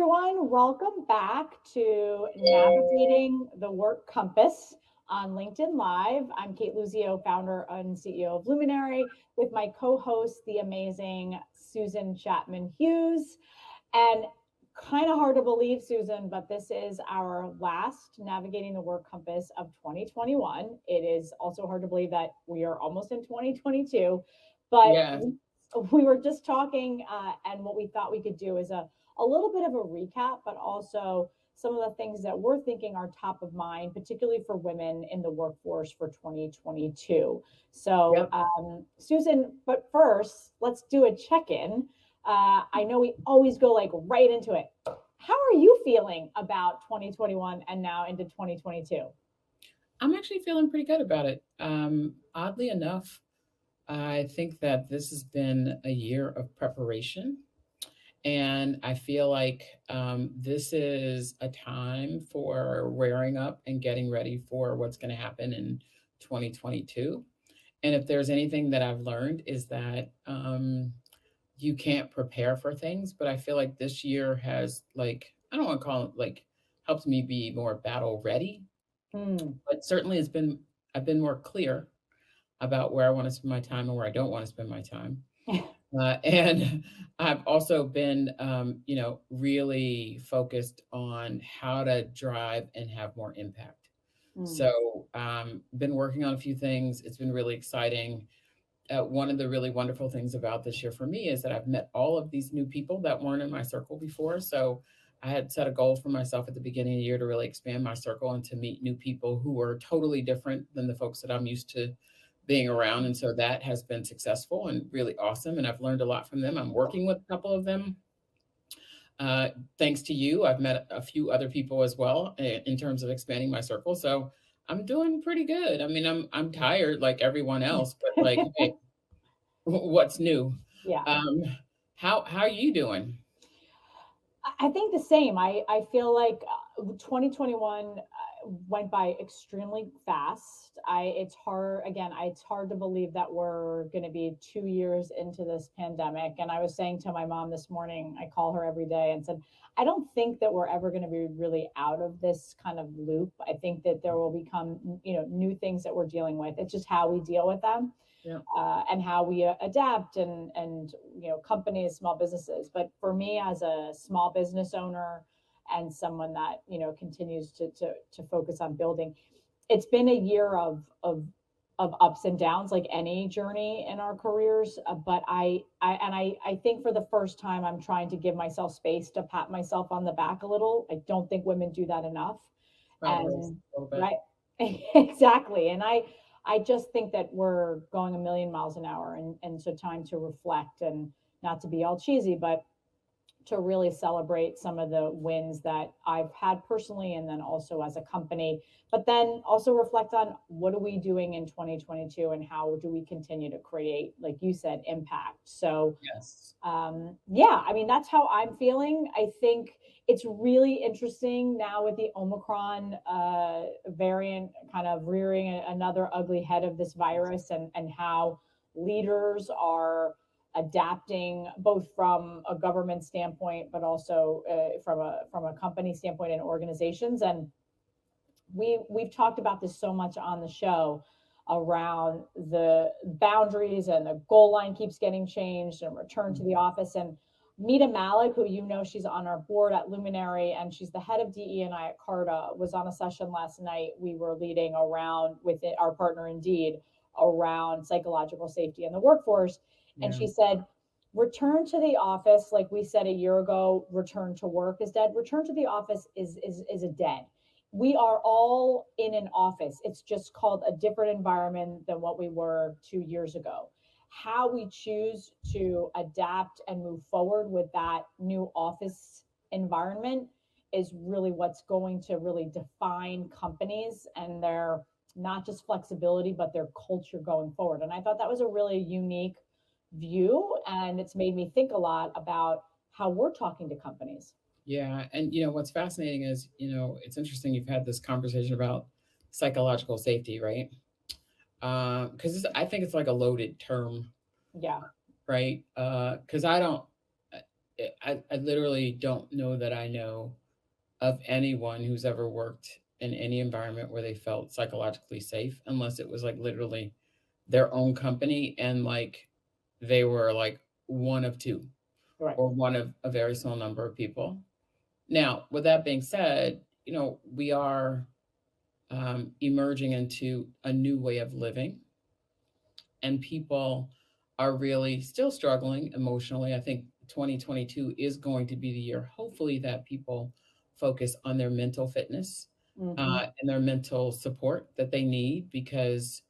everyone. Welcome back to Navigating the Work Compass on LinkedIn Live. I'm Kate Luzio, founder and CEO of Luminary, with my co host, the amazing Susan Chapman-Hughes. And kind of hard to believe, Susan, but this is our last Navigating the Work Compass of 2021. It is also hard to believe that we are almost in 2022, but Yes. we were just talking, and what we thought we could do is a little bit of a recap, but also some of the things that we're thinking are top of mind, particularly for women in the workforce for 2022. So, Yep. Susan, but first, let's do a check in. I know we always go like right into it. How are you feeling about 2021 and now into 2022? I'm actually feeling pretty good about it. Oddly enough, I think that this has been a year of preparation. And I feel like this is a time for rearing up and getting ready for what's going to happen in 2022. And if there's anything that I've learned is that you can't prepare for things, but I feel like this year has like, I don't want to call it like helped me be more battle ready, Hmm. but certainly I've been more clear about where I want to spend my time and where I don't want to spend my time. And I've also been, really focused on how to drive and have more impact. Hmm. So, been working on a few things. It's been really exciting. One of the really wonderful things about this year for me is that I've met all of these new people that weren't in my circle before. So, I had set a goal for myself at the beginning of the year to really expand my circle and to meet new people who were totally different than the folks that I'm used to being around. And so that has been successful and really awesome. And I've learned a lot from them. I'm working with a couple of them. Uh, Thanks to you, I've met a few other people as well in terms of expanding my circle. So I'm doing pretty good. I mean, I'm tired like everyone else, but like, hey, what's new? Yeah. Um, how are you doing? I think the same. I feel like 2021 went by extremely fast. It's hard again. It's hard to believe that we're going to be 2 years into this pandemic. And I was saying to my mom this morning, I call her every day and said, I don't think that we're ever going to be really out of this kind of loop. I think that there will become, new things that we're dealing with. It's just how we deal with them, Yeah. and how we adapt, and companies, small businesses. But for me, as a small business owner and someone that continues to focus on building, it's been a year of ups and downs, like any journey in our careers. But I think for the first time, I'm trying to give myself space to pat myself on the back a little. I don't think women do that enough. Probably a And little bit. right. Exactly. And I just think that we're going a million miles an hour, and so time to reflect, and not to be all cheesy, but to really celebrate some of the wins that I've had personally, and then also as a company, but then also reflect on what are we doing in 2022, and how do we continue to create, like you said, impact. So Yes. yeah, I mean, that's how I'm feeling. I think it's really interesting now with the Omicron variant kind of rearing another ugly head of this virus, and how leaders are adapting, both from a government standpoint, but also from a company standpoint and organizations. And we've talked about this so much on the show around the boundaries, and the goal line keeps getting changed, and return to the office. And Mita Malik, who she's on our board at Luminary, and she's the head of DE&I at Carta, was on a session last night we were leading around with our partner Indeed, around psychological safety in the workforce. And Yeah. she said, return to the office, like we said a year ago, return to work is dead. Return to the office is a dead. We are all in an office. It's just called a different environment than what we were 2 years ago. How we choose to adapt and move forward with that new office environment is really what's going to really define companies and their, not just flexibility, but their culture going forward. And I thought that was a really unique view. And it's made me think a lot about how we're talking to companies. Yeah. And what's fascinating is, it's interesting you've had this conversation about psychological safety, right? Because I think it's like a loaded term, Yeah. right? Because I don't. I literally don't know that I know of anyone who's ever worked in any environment where they felt psychologically safe, unless it was like literally their own company and like they were like one of two Right. or one of a very small number of people. Now, with that being said, we are emerging into a new way of living, and people are really still struggling emotionally. I think 2022 is going to be the year, hopefully, that people focus on their mental fitness Mm-hmm. and their mental support that they need, because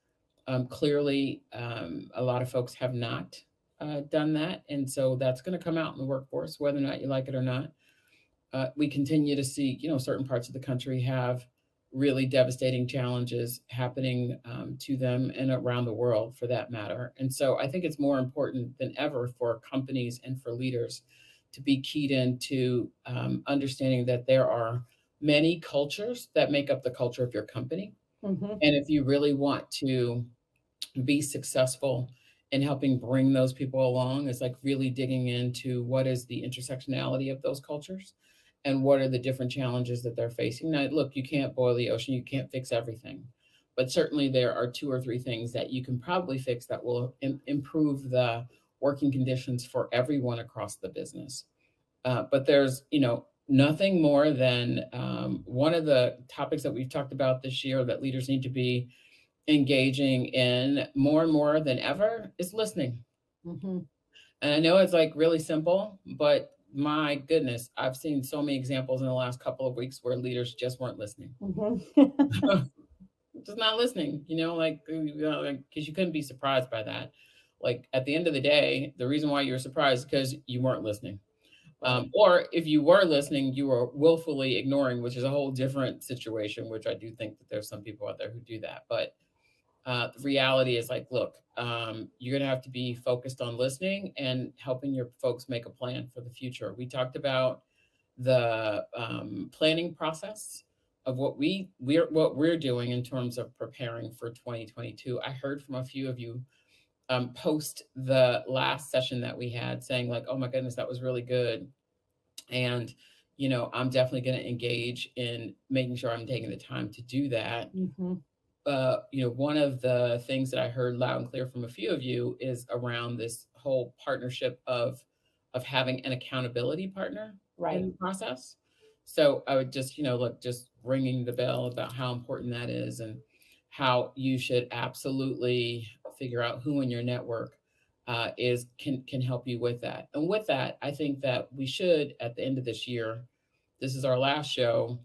clearly a lot of folks have not done that. And so that's going to come out in the workforce, whether or not you like it or not. We continue to see, certain parts of the country have really devastating challenges happening to them and around the world for that matter. And so I think it's more important than ever for companies and for leaders to be keyed into understanding that there are many cultures that make up the culture of your company. Mm-hmm. And if you really want to be successful in helping bring those people along, is like really digging into what is the intersectionality of those cultures and what are the different challenges that they're facing. Now, look, you can't boil the ocean, you can't fix everything, but certainly there are two or three things that you can probably fix that will improve the working conditions for everyone across the business. But there's, nothing more than one of the topics that we've talked about this year that leaders need to be engaging in more and more than ever is listening. Mm-hmm. And I know it's like really simple, but my goodness, I've seen so many examples in the last couple of weeks where leaders just weren't listening. Mm-hmm. Just not listening, because you couldn't be surprised by that. Like at the end of the day, the reason why you were surprised is because you weren't listening. Right. Or if you were listening, you were willfully ignoring, which is a whole different situation, which I do think that there's some people out there who do that. But the reality is like, look, you're going to have to be focused on listening and helping your folks make a plan for the future. We talked about the planning process of what we're doing in terms of preparing for 2022. I heard from a few of you post the last session that we had saying like, oh my goodness, that was really good. And I'm definitely going to engage in making sure I'm taking the time to do that. Mm-hmm. One of the things that I heard loud and clear from a few of you is around this whole partnership of having an accountability partner Right. in the process. So I would just, look, just ringing the bell about how important that is and how you should absolutely figure out who in your network is can help you with that. And with that, I think that we should, at the end of this year, this is our last show,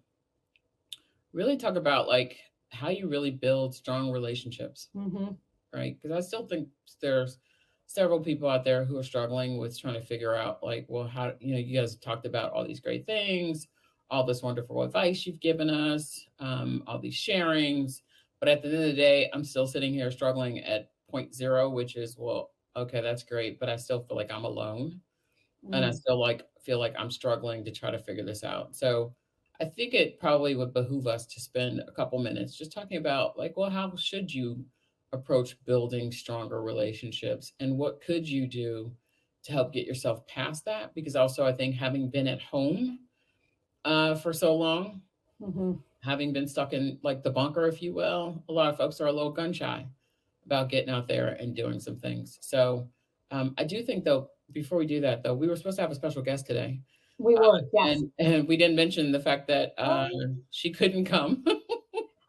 really talk about like how you really build strong relationships, Mm-hmm. right? Because I still think there's several people out there who are struggling with trying to figure out like, well, how, you guys talked about all these great things, all this wonderful advice you've given us, all these sharings, but at the end of the day, I'm still sitting here struggling at point zero, which is, well, okay, that's great, but I still feel like I'm alone, and I Mm-hmm. still like feel like I'm struggling to try to figure this out. So I think it probably would behoove us to spend a couple minutes just talking about like, well, how should you approach building stronger relationships and what could you do to help get yourself past that? Because also I think having been at home for so long, Mm-hmm. having been stuck in like the bunker, if you will, a lot of folks are a little gun shy about getting out there and doing some things. So I do think though, before we do that though, we were supposed to have a special guest today. We were, yes. And we didn't mention the fact that Oh, she couldn't come.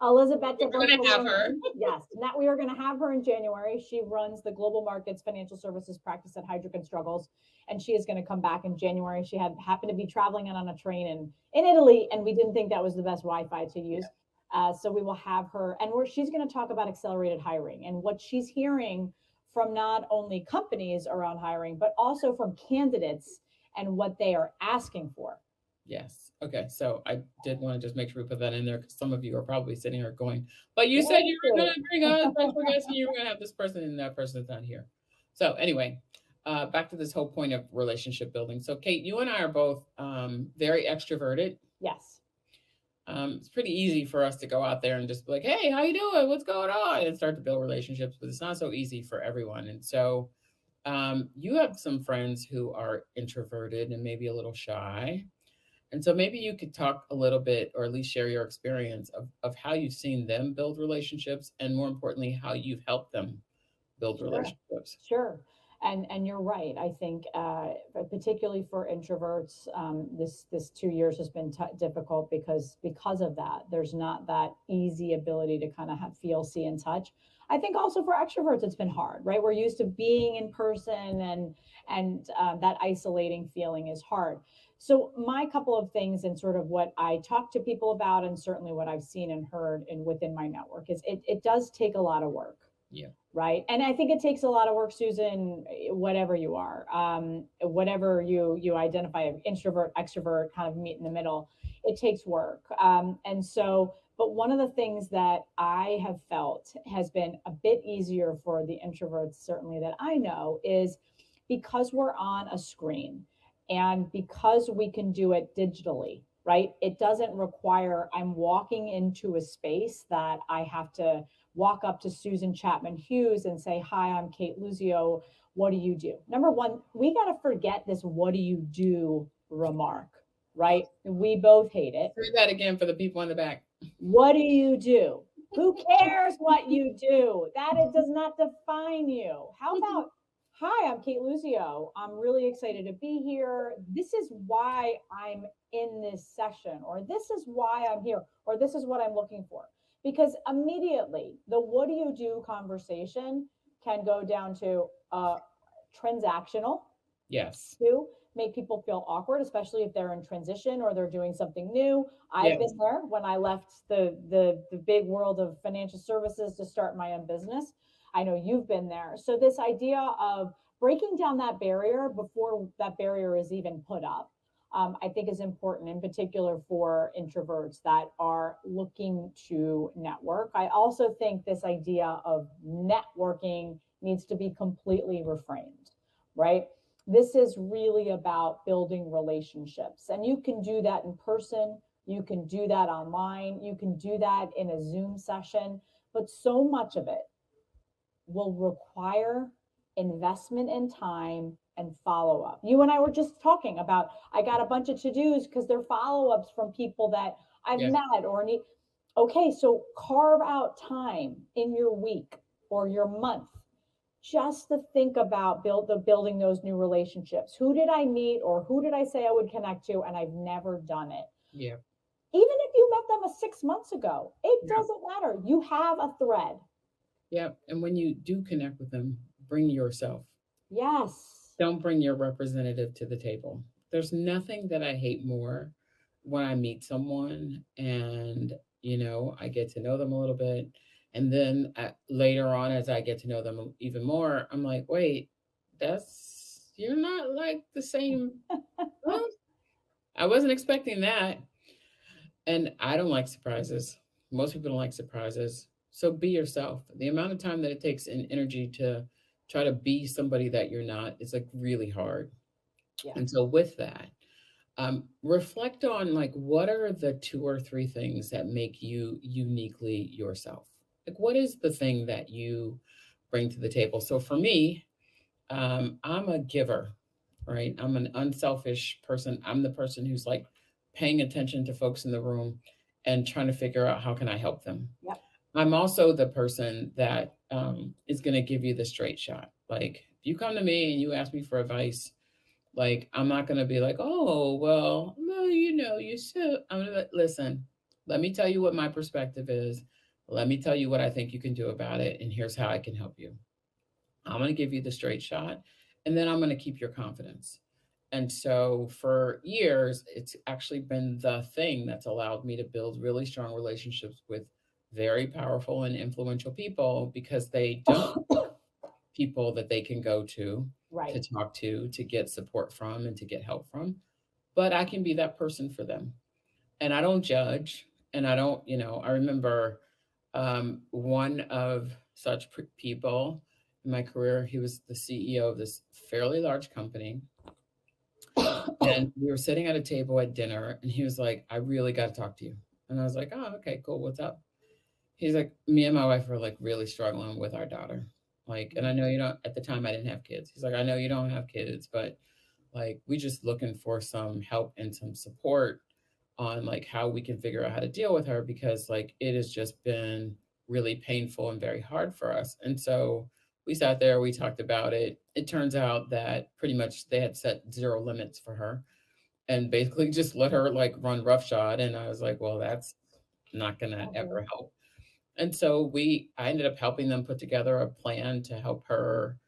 Elizabeth We're gonna virtual have her. learning. Yes, now we are going to have her in January. She runs the global markets financial services practice at Heidrick and Struggles, and she is going to come back in January. She had happened to be traveling on a train in Italy, and we didn't think that was the best Wi-Fi to use. So we will have her, and she's going to talk about accelerated hiring and what she's hearing from not only companies around hiring, but also from candidates and what they are asking for. Yes. Okay. So I did want to just make sure we put that in there because some of you are probably sitting here going, but you said What you is were it? going to bring a special guest and you were going to have this person and that person's not here. So anyway, back to this whole point of relationship building. So Kate, you and I are both very extroverted. Yes. It's pretty easy for us to go out there and just be like, hey, how you doing? What's going on? And start to build relationships, but it's not so easy for everyone. And so You have some friends who are introverted and maybe a little shy. And so maybe you could talk a little bit, or at least share your experience of how you've seen them build relationships, and more importantly, how you've helped them build Sure, relationships. sure. And you're right. I think, particularly for introverts, this 2 years has been difficult because of that. There's not that easy ability to kind of have feel, see, and touch. I think also for extroverts, it's been hard, right? We're used to being in person, and that isolating feeling is hard. So my couple of things, and sort of what I talk to people about, and certainly what I've seen and heard and within my network, is it does take a lot of work, Yeah. right? And I think it takes a lot of work, Susan, whatever you are, whatever you identify, introvert, extrovert, kind of meet in the middle. It takes work, and so. But one of the things that I have felt has been a bit easier for the introverts, certainly that I know, is because we're on a screen and because we can do it digitally, right? It doesn't require I'm walking into a space that I have to walk up to Susan Chapman-Hughes and say, "Hi, I'm Kate Luzio. What do you do?" Number one, we got to forget this "what do you do" remark, right? We both hate it. Say that again for the people in the back. What do you do? Who cares what you do? That it does not define you. How about, "Hi, I'm Kate Luzio. I'm really excited to be here. This is why I'm in this session," or "this is why I'm here," or "this is what I'm looking for." Because immediately the "what do you do" conversation can go down to transactional, Yes. to make people feel awkward, especially if they're in transition or they're doing something new. I've Yes. been there when I left the big world of financial services to start my own business. I know you've been there. So this idea of breaking down that barrier before that barrier is even put up, I think is important, in particular for introverts that are looking to network. I also think this idea of networking needs to be completely reframed, right? This is really about building relationships. And you can do that in person, you can do that online, you can do that in a Zoom session, but so much of it will require investment in time and follow up. You and I were just talking about, I got a bunch of to dos because they're follow ups from people that I've Yes. met or need. Okay, so carve out time in your week or your month just to think about building those new relationships. Who did I meet, or who did I say I would connect to, and I've never done it? Yeah. Even if you met them 6 months ago, it Yeah. doesn't matter. You have a thread. Yeah. And when you do connect with them, bring yourself. Yes. Don't bring your representative to the table. There's nothing that I hate more when I meet someone and, I get to know them a little bit. And then later on, as I get to know them even more, I'm like, wait, you're not like the same. Well, I wasn't expecting that. And I don't like surprises. Most people don't like surprises. So be yourself. The amount of time that it takes in energy to try to be somebody that you're not is like really hard. Yeah. And so with that, reflect on like what are the two or three things that make you uniquely yourself? Like what is the thing that you bring to the table? So for me, I'm a giver, right? I'm an unselfish person. I'm the person who's like paying attention to folks in the room and trying to figure out how can I help them. Yep. I'm also the person that is going to give you the straight shot. Like if you come to me and you ask me for advice, like I'm not going to be like, oh well, no, you should. I'm going to listen. Let me tell you what my perspective is. Let me tell you what I think you can do about it, and here's how I can help you. I'm going to give you the straight shot, and then I'm going to keep your confidence. And so for years, it's actually been the thing that's allowed me to build really strong relationships with very powerful and influential people because they don't people that they can go to Right. talk to get support from, and to get help from. But I can be that person for them. And I don't judge. And I don't, I remember one of such people in my career. He was the CEO of this fairly large company. And we were sitting at a table at dinner, and he was like, I really got to talk to you. And I was like, oh, okay, cool. What's up? He's like, me and my wife are like really struggling with our daughter. Like, and I know you don't, at the time I didn't have kids. He's like, I know you don't have kids, but like, we just looking for some help and some support on like how we can figure out how to deal with her because like it has just been really painful and very hard for us. And so we sat there, we talked about it. It turns out that pretty much they had set zero limits for her and basically just let her like run roughshod. And I was like, well, that's not gonna Okay. ever help. And so I ended up helping them put together a plan to help her,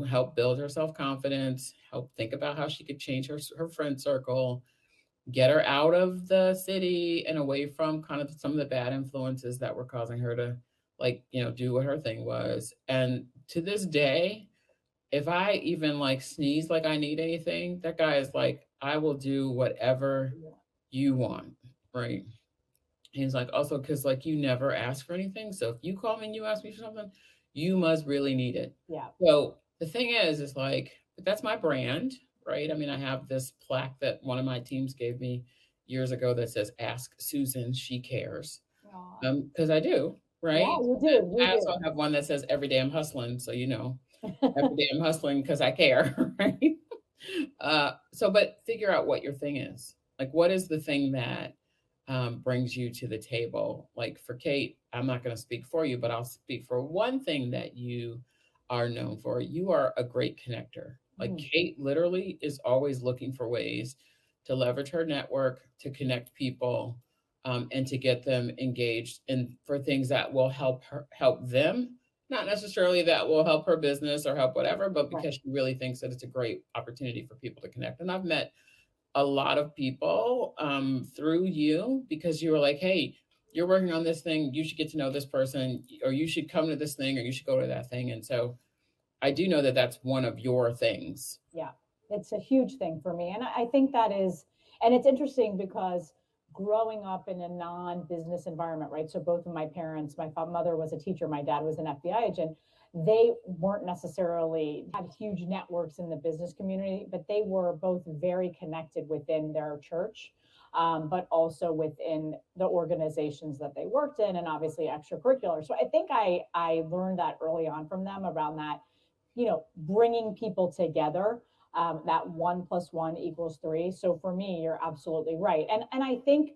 help build her self-confidence, help think about how she could change her friend circle, get her out of the city and away from kind of some of the bad influences that were causing her to like, do what her thing was. And to this day, if I even like sneeze like I need anything, that guy is like, I will do whatever Yeah. you want, right? He's like, also, because like you never ask for anything. So if you call me and you ask me for something, you must really need it. Yeah. So the thing is like, but that's my brand, right? I mean, I have this plaque that one of my teams gave me years ago that says, Ask Susan, she cares. Aw. Because I do, Yeah, right? you do. And I also have one that says, Every day I'm hustling. So, every You day I'm hustling because I care, right? But figure out what your thing is. Like, what is the thing that brings you to the table? Like for Kate, I'm not going to speak for you, but I'll speak for one thing that you are known for. You are a great connector. Like do. Kate literally is always looking for ways to leverage her network, to connect people, and to get them engaged and for things that will help them, not necessarily that will help her business or help whatever, but Right. because she really thinks that it's a great opportunity for people to connect. And I've met a lot of people through you because you were like, hey, you're working on this thing. You should get to know this person, or you should come to this thing, or you should go to that thing. And so I do know that that's one of your things. Yeah, it's a huge thing for me. And I think that is, and it's interesting because growing up in a non-business environment, right? So both of my parents, my mother was a teacher, my dad was an FBI agent. They weren't necessarily had huge networks in the business community, but they were both very connected within their church, but also within the organizations that they worked in, and obviously extracurricular. So I think I learned that early on from them around that, bringing people together, that 1 + 1 = 3. So for me, you're absolutely right. And I think,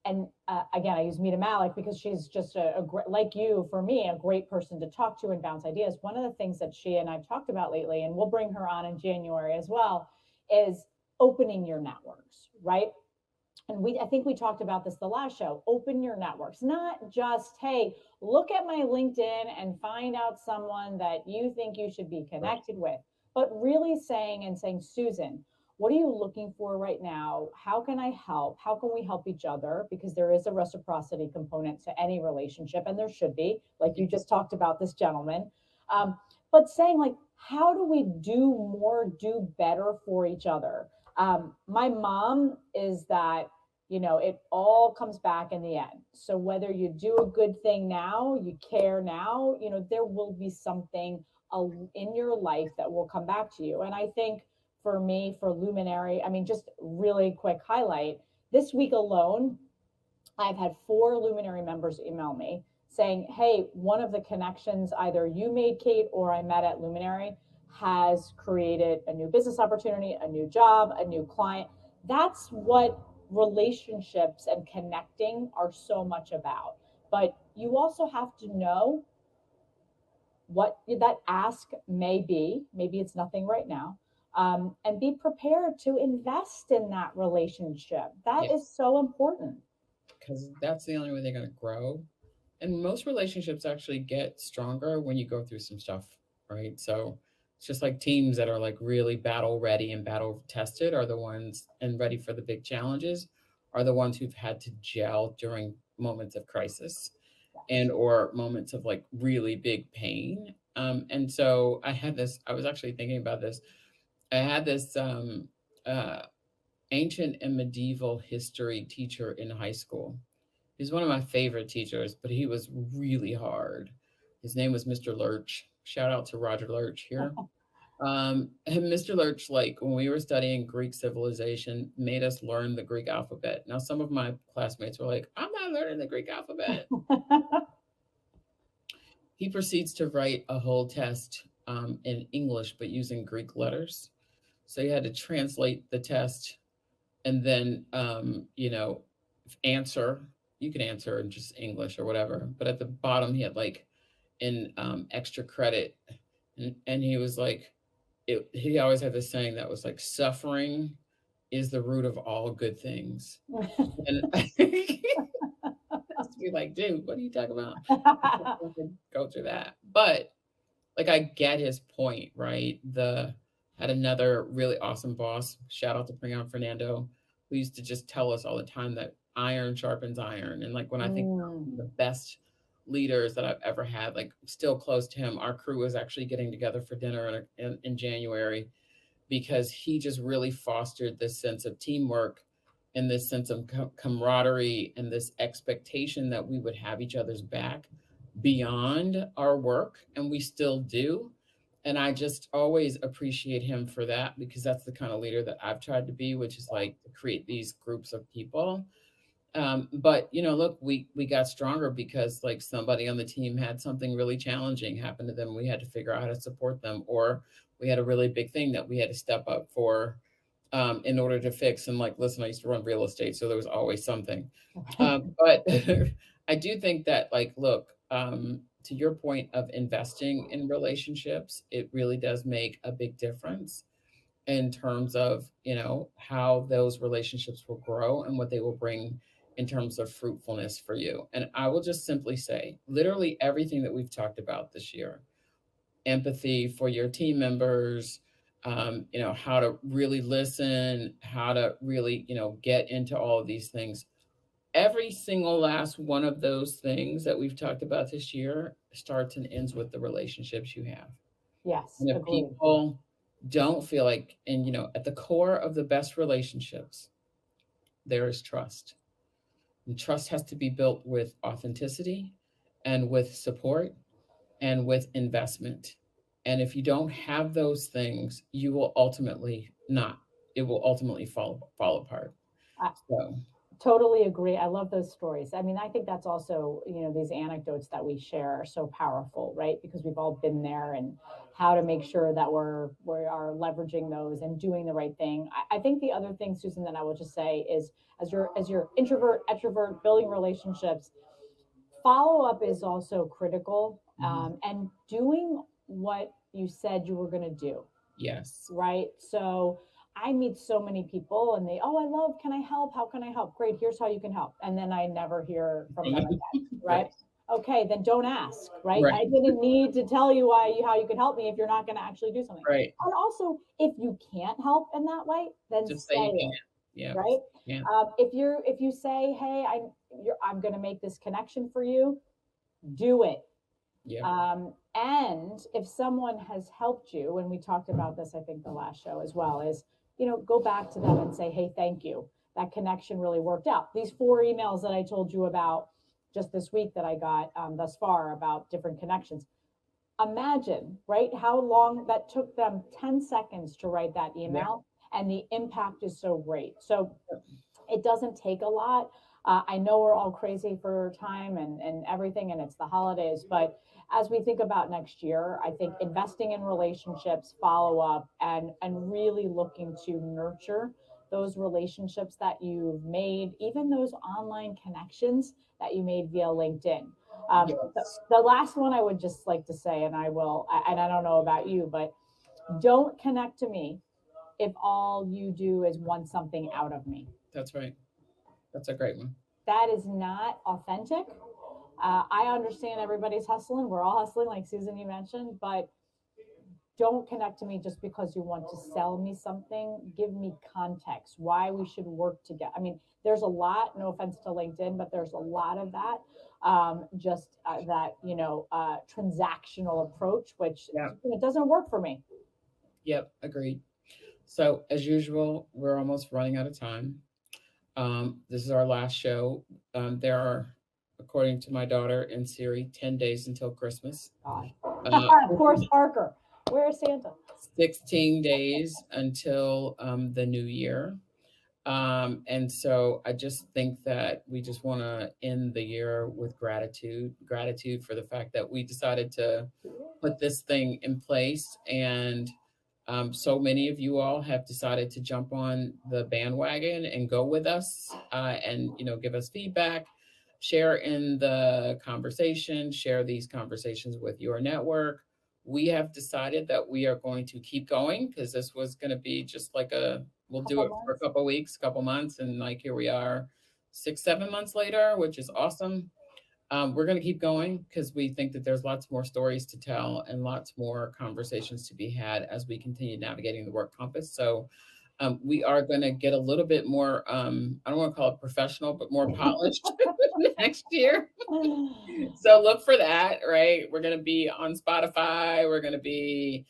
and again, I use Mita Malik because she's just like you, for me, a great person to talk to and bounce ideas. One of the things that she and I've talked about lately, and we'll bring her on in January as well, is opening your networks, right? And I think we talked about this the last show. Open your networks, not just, hey, look at my LinkedIn and find out someone that you think you should be Right. connected with, but really saying, Susan, what are you looking for right now? How can I help? How can we help each other? Because there is a reciprocity component to any relationship, and there should be, like you just talked about this gentleman. Um, but saying, like, how do we do more, do better for each other? My mom is that, it all comes back in the end. So whether you do a good thing now, you care now, there will be something in your life that will come back to you. And I think for me, for Luminary, I mean, just really quick highlight, this week alone, I've had 4 Luminary members email me saying, hey, one of the connections either you made, Kate, or I met at Luminary has created a new business opportunity, a new job, a new client. That's what relationships and connecting are so much about. But you also have to know what that ask may be. Maybe it's nothing right now. And be prepared to invest in that relationship. That Yeah. is so important. Because that's the only way they're going to grow. And most relationships actually get stronger when you go through some stuff, right? So it's just like teams that are like really battle ready and battle tested are the ones and ready for the big challenges are the ones who've had to gel during moments of crisis and Yes. or moments of like really big pain. And so I was actually thinking about this. I had this uh, ancient and medieval history teacher in high school. He's one of my favorite teachers, but he was really hard. His name was Mr. Lurch. Shout out to Roger Lurch here. And Mr. Lurch, like when we were studying Greek civilization, made us learn the Greek alphabet. Now, some of my classmates were like, I'm not learning the Greek alphabet. he proceeds to write a whole test in English, but using Greek letters. So he had to translate the test and then, answer. You can answer in just English or whatever. But at the bottom, he had like in extra credit. And he was like, he always had this saying that was like, suffering is the root of all good things. And I used to be like, dude, what are you talking about? Go through that. But like I get his point, right? The Had another really awesome boss. Shout out to Fernando, who used to just tell us all the time that iron sharpens iron. And like when I think Mm. about the best leaders that I've ever had, like still close to him, our crew was actually getting together for dinner in January because he just really fostered this sense of teamwork and this sense of camaraderie and this expectation that we would have each other's back beyond our work, and we still do. And I just always appreciate him for that because that's the kind of leader that I've tried to be, which is like to create these groups of people. But look, we got stronger because like somebody on the team had something really challenging happen to them. We had to figure out how to support them, or we had a really big thing that we had to step up for in order to fix. And like, listen, I used to run real estate, so there was always something. But I do think that, like, look, to your point of investing in relationships, it really does make a big difference in terms of how those relationships will grow and what they will bring in terms of fruitfulness for you. And I will just simply say literally everything that we've talked about this year: empathy for your team members, how to really listen, how to really get into all of these things. Every single last one of those things that we've talked about this year starts and ends with the relationships you have. Yes, And if agreed. people don't feel like, and at the core of the best relationships, there is trust. And trust has to be built with authenticity and with support and with investment. And if you don't have those things, you will ultimately not, it will ultimately fall apart. I So totally agree. I love those stories. I mean, I think that's also, these anecdotes that we share are so powerful, right? Because we've all been there, and how to make sure that we are leveraging those and doing the right thing. I think the other thing, Susan, that I will just say is, as your introvert, extrovert, building relationships, follow up is also critical, mhm, and doing what you said you were going to do, yes. right? So I meet so many people and oh, I love, can I help? How can I help? Great, here's how you can help. And then I never hear from them again, right? Right. Okay, then don't ask, right? Right. I didn't need to tell you how you could help me if you're not going to actually do something. Right. And also, if you can't help in that way, then Just say say you it, can't. Yeah. right? Yeah. If you say, hey, I'm going to make this connection for you, do it. Yeah. And if someone has helped you, and we talked about this, I think the last show as well, is, go back to them and say, hey, thank you. That connection really worked out. These 4 emails that I told you about just this week that I got thus far about different connections. Imagine, right, how long that took them 10 seconds to write that Yeah. email, and the impact is so great. So it doesn't take a lot. I know we're all crazy for time and everything, and it's the holidays. But as we think about next year, I think investing in relationships, follow up, and really looking to nurture those relationships that you've made, even those online connections that you made via LinkedIn. Yes. The last one I would just like to say, and I don't know about you, but don't connect to me if all you do is want something out of me. That's right. That's a great one. That is not authentic. I understand everybody's hustling. We're all hustling, like Susan, you mentioned, but don't connect to me just because you want to sell me something. Give me context, why we should work together. I mean, there's a lot, no offense to LinkedIn, but there's a lot of that, just that, transactional approach, which Yeah. it doesn't work for me. Yep. Agreed. So as usual, we're almost running out of time. This is our last show. There are, according to my daughter and Siri, 10 days until Christmas. God. Uh, Poor Parker. Where's Santa? 16 days until the new year. And so I just think that we just want to end the year with gratitude for the fact that we decided to put this thing in place. And so many of you all have decided to jump on the bandwagon and go with us, and give us feedback, share in the conversation, share these conversations with your network. We have decided that we are going to keep going because this was going to be just like we'll do Couple it for a months. couple of weeks, couple months, and like here we are 6 7 months later, which is awesome. We're going to keep going because we think that there's lots more stories to tell and lots more conversations to be had as we continue navigating the work compass. So we are going to get a little bit more, I don't want to call it professional, but more polished next year. So look for that, right? We're going to be on Spotify. We're going to be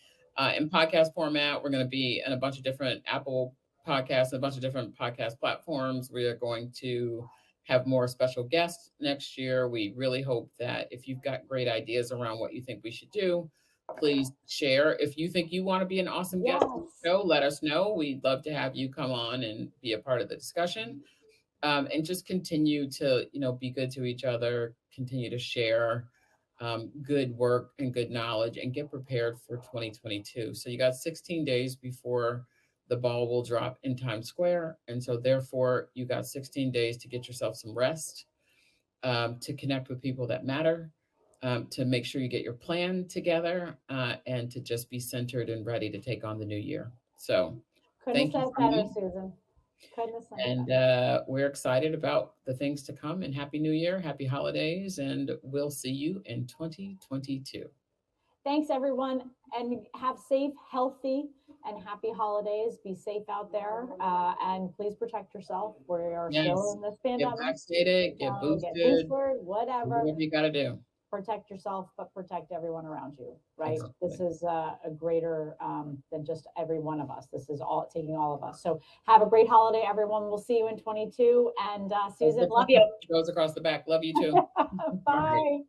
in podcast format. We're going to be in a bunch of different Apple podcasts, a bunch of different podcast platforms. We are going to have more special guests next year. We really hope that if you've got great ideas around what you think we should do, please share. If you think you want to be an awesome guest on the Yes. show, let us know. We'd love to have you come on and be a part of the discussion, and just continue to be good to each other, continue to share good work and good knowledge, and get prepared for 2022. So you got 16 days before the ball will drop in Times Square, and so therefore you got 16 days to get yourself some rest, to connect with people that matter, to make sure you get your plan together, and to just be centered and ready to take on the new year. So Couldn't have thank you said it from better, me. Susan. Couldn't have said it And better. we're excited about the things to come. And Happy New Year, happy holidays, and we'll see you in 2022. Thanks, everyone, and have safe, healthy, and happy holidays. Be safe out there, and please protect yourself. We are still Yes, in this get pandemic. vaccinated, get So get boosted, boosted, do whatever. whatever you got to do. Protect yourself, but protect everyone around you. Right? This Exactly. is a greater than just every one of us. This is all taking all of us. So have a great holiday, everyone. We'll see you in 22. And As Susan, the love puppy you. goes across the back. Love you too. All right. Bye.